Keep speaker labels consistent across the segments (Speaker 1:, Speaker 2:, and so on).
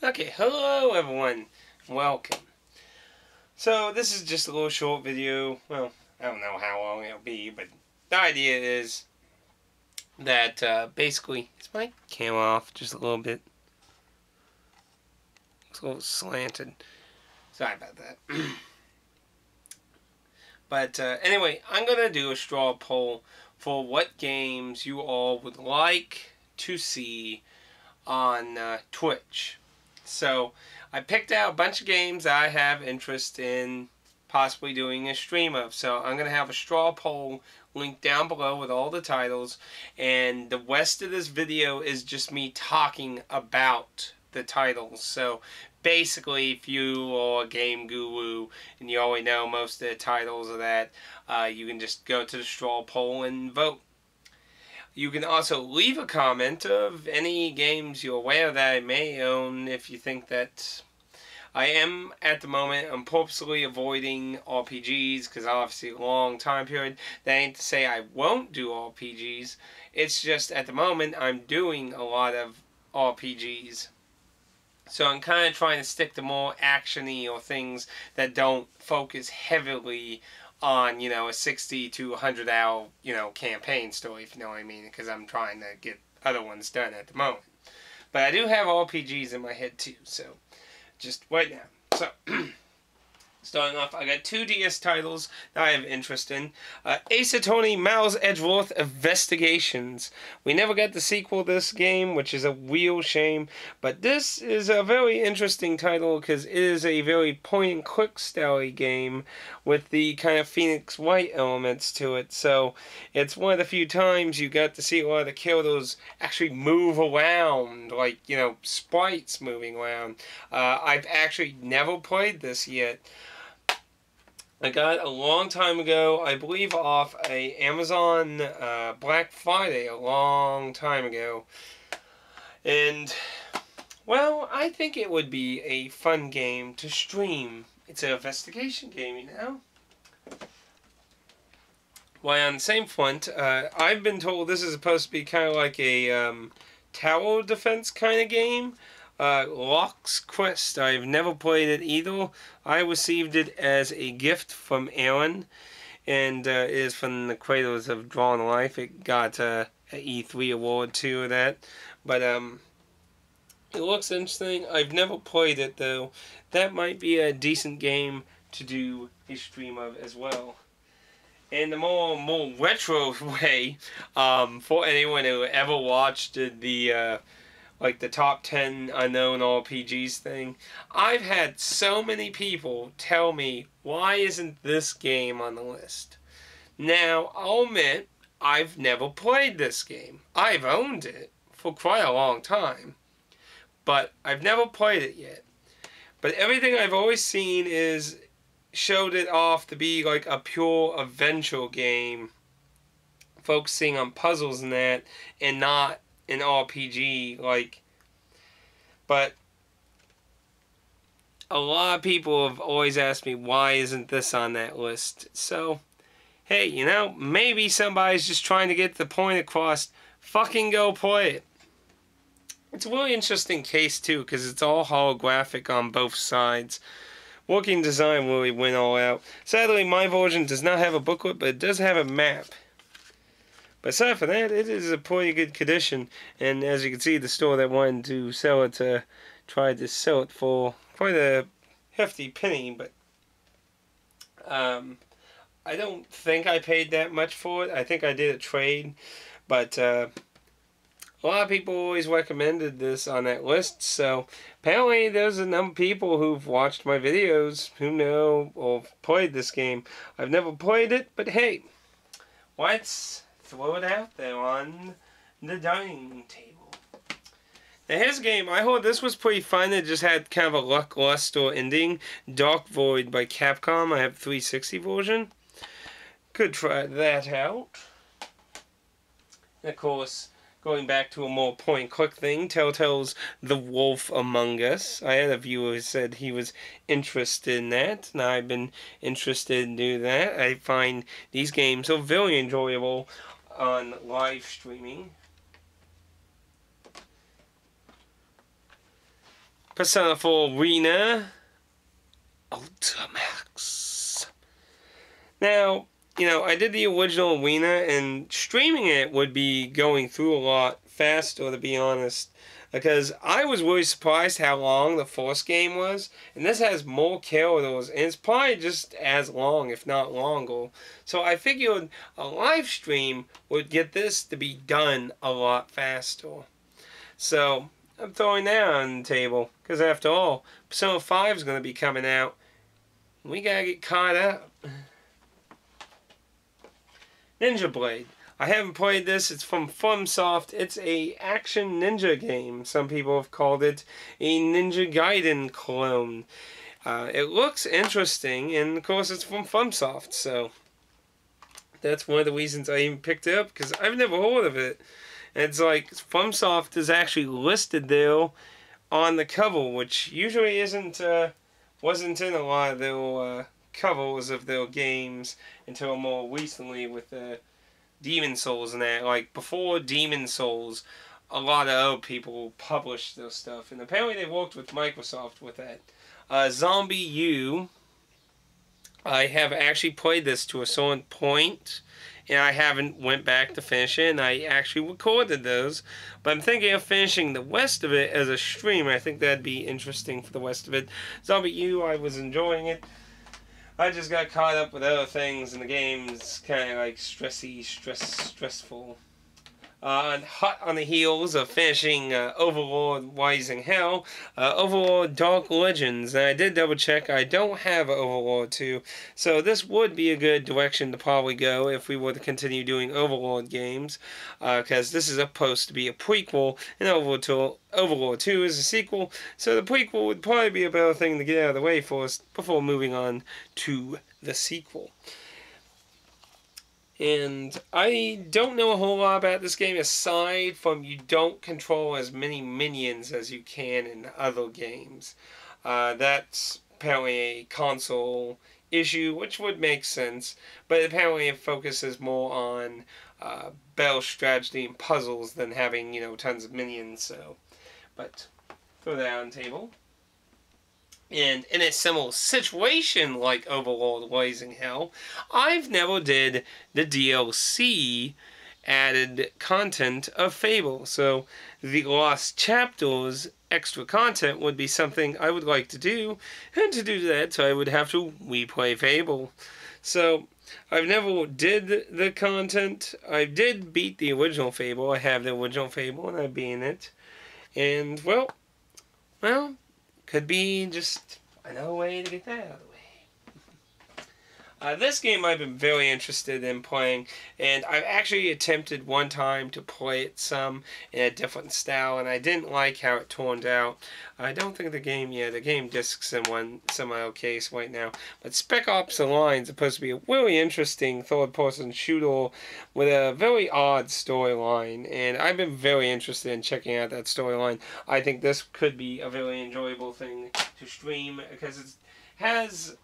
Speaker 1: Okay, hello everyone, welcome. So this is just a little short video. Well, I don't know how long it'll be, but the idea is that basically, is my camera off just a little bit? It's a little slanted. Sorry about that. But anyway, I'm going to do a straw poll for what games you all would like to see on Twitch. So I picked out a bunch of games I have interest in possibly doing a stream of. So I'm going to have a straw poll linked down below with all the titles, and the rest of this video is just me talking about the titles. So basically, if you are a game guru and you already know most of the titles of that, you can just go to the straw poll and vote. You can also leave a comment of any games you're aware that I may own if you think that I am, at the moment, I'm purposely avoiding RPGs because obviously a long time period. That ain't to say I won't do RPGs. It's just at the moment I'm doing a lot of RPGs. So I'm kind of trying to stick to more action-y or things that don't focus heavily on, a 60 to 100 hour, campaign story, if you know what I mean, because I'm trying to get other ones done at the moment. But I do have RPGs in my head too, so just wait now. So, starting off, I got 2 DS titles that I have interest in. Ace Attorney Miles Edgeworth Investigations. We never got the sequel to this game, which is a real shame. But this is a very interesting title because it is a very point-and-click style game with the kind of Phoenix Wright elements to it. So it's one of the few times you got to see a lot of the characters actually move around, like, sprites moving around. I've actually never played this yet. I got it a long time ago, I believe off a Amazon Black Friday a long time ago. And, well, I think it would be a fun game to stream. It's an investigation game, Well, on the same front, I've been told this is supposed to be kind of like a tower defense kind of game. Lock's Quest. I've never played it either. I received it as a gift from Aaron, and it is from the creators of Drawn Life. It got an E3 award too of that. But it looks interesting. I've never played it though. That might be a decent game to do a stream of as well. In the more retro way, for anyone who ever watched the like the top 10 unknown RPGs thing, I've had so many people tell me, why isn't this game on the list? Now, I'll admit, I've never played this game. I've owned it for quite a long time, but I've never played it yet. But everything I've always seen showed it off to be like a pure adventure game, focusing on puzzles and that, and not an RPG, but a lot of people have always asked me, why isn't this on that list? So, hey, maybe somebody's just trying to get the point across. Fucking go play it. It's a really interesting case, too, because it's all holographic on both sides. Working design really went all out. Sadly, my version does not have a booklet, but it does have a map. But aside from that, it is a pretty good condition, and as you can see, the store that wanted to sell it tried to sell it for quite a hefty penny, but I don't think I paid that much for it. I think I did a trade, but a lot of people always recommended this on that list, so apparently there's a number of people who've watched my videos who know or played this game. I've never played it, but hey, let's throw it out there on the dining table. Now here's a game. I heard this was pretty fun. It just had kind of a lackluster ending. Dark Void by Capcom. I have 360 version. Could try that out. And of course, going back to a more point-and-click thing, Telltale's The Wolf Among Us. I had a viewer who said he was interested in that, and I've been interested in doing that. I find these games are very enjoyable on live streaming. Persona 4 Arena Ultimax. Now, I did the original Arena, and streaming it would be going through a lot faster, to be honest. Because I was really surprised how long the first game was. And this has more characters, and it's probably just as long, if not longer. So I figured a live stream would get this to be done a lot faster. So I'm throwing that on the table. Because after all, Persona 5 is going to be coming out. We gotta get caught up. Ninja Blade. I haven't played this. It's from FromSoft. It's a action ninja game. Some people have called it a Ninja Gaiden clone. It looks interesting, and of course it's from FromSoft, so that's one of the reasons I even picked it up, because I've never heard of it. And it's like FromSoft is actually listed there on the cover, which usually wasn't in a lot of their covers of their games until more recently with Demon Souls and that. Like, before Demon Souls, a lot of other people published their stuff, and apparently they worked with Microsoft with that. ZombiU, I have actually played this to a certain point, and I haven't went back to finish it, and I actually recorded those, but I'm thinking of finishing the rest of it as a stream. I think that'd be interesting for the rest of it. ZombiU, I was enjoying it. I just got caught up with other things, and the game's kind of like stressful. Hot on the heels of finishing Overlord Rising Hell, Overlord Dark Legends. And I did double check, I don't have Overlord 2, so this would be a good direction to probably go if we were to continue doing Overlord games, because this is supposed to be a prequel, and Overlord 2 is a sequel, so the prequel would probably be a better thing to get out of the way for us before moving on to the sequel. And I don't know a whole lot about this game aside from you don't control as many minions as you can in other games. That's apparently a console issue, which would make sense, but apparently it focuses more on battle strategy and puzzles than having, tons of minions. So, but throw that on the table. And in a similar situation like Overlord Rising Hell, I've never did the DLC added content of Fable. So the Lost Chapters extra content would be something I would like to do. And to do that, I would have to replay Fable. So I've never did the content. I did beat the original Fable. I have the original Fable and I've been it. And, well... could be just another way to get that out of the way. This game I've been very interested in playing, and I've actually attempted one time to play it some in a different style, and I didn't like how it turned out. I don't think the game discs in one semi case right now, but Spec Ops: The Line is supposed to be a really interesting third-person shooter with a very odd storyline, and I've been very interested in checking out that storyline. I think this could be a very enjoyable thing to stream, because it has...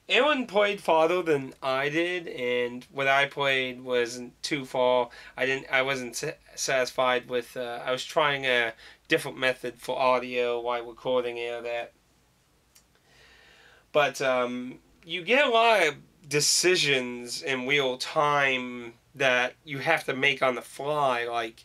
Speaker 1: Aaron played farther than I did, and what I played wasn't too far. I wasn't satisfied with. I was trying a different method for audio while recording that. But you get a lot of decisions in real time that you have to make on the fly, like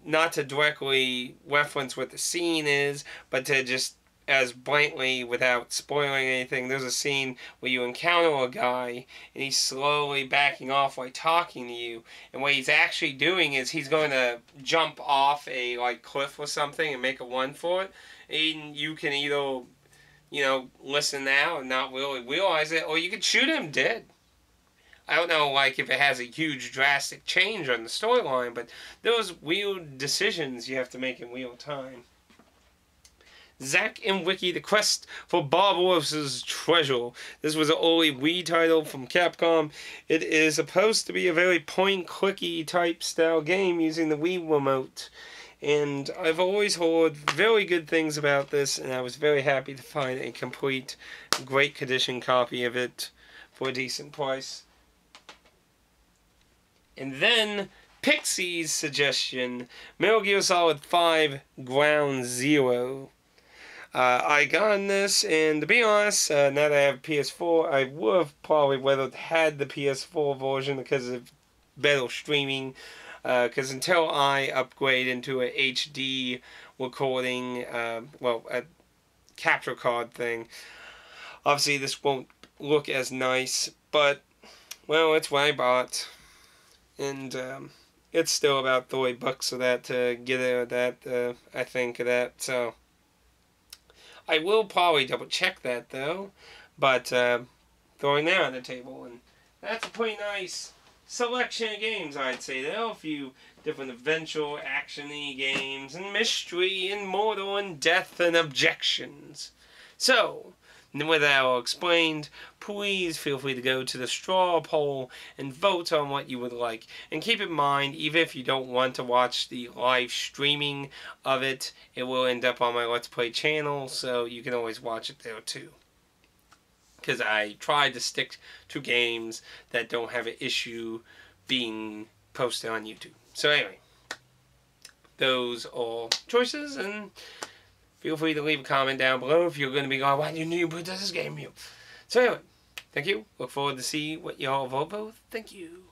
Speaker 1: not to directly reference what the scene is, but to just as blankly without spoiling anything. There's a scene where you encounter a guy and he's slowly backing off while talking to you, and what he's actually doing is he's going to jump off a cliff or something and make a run for it, and you can either listen now and not really realize it, or you could shoot him dead. I don't know if it has a huge drastic change on the storyline, but those weird decisions you have to make in real time. Zack and Wiki: The Quest for Barbarossa's Treasure. This was an early Wii title from Capcom. It is supposed to be a very point-clicky type style game using the Wii remote. And I've always heard very good things about this, and I was very happy to find a complete, great condition copy of it for a decent price. And then Pixie's suggestion, Metal Gear Solid 5 Ground Zero. I got this, and to be honest, now that I have PS4, I would have probably would have had the PS4 version because of better streaming. Because until I upgrade into a HD recording, a capture card thing, obviously this won't look as nice. But well, it's what I bought, and it's still about $30 for that to get that. I think of that so. I will probably double check that though, but throwing that on the table, and that's a pretty nice selection of games, I'd say. There are a few different adventure, action-y games, and mystery, and murder, and death, and objections. So, with that all explained, please feel free to go to the straw poll and vote on what you would like. And keep in mind, even if you don't want to watch the live streaming of it, it will end up on my Let's Play channel, so you can always watch it there too. Because I tried to stick to games that don't have an issue being posted on YouTube. So anyway, those are choices, and feel free to leave a comment down below if you're going to be going, why do you put this game here? So anyway, thank you. Look forward to see what y'all vote for. Thank you.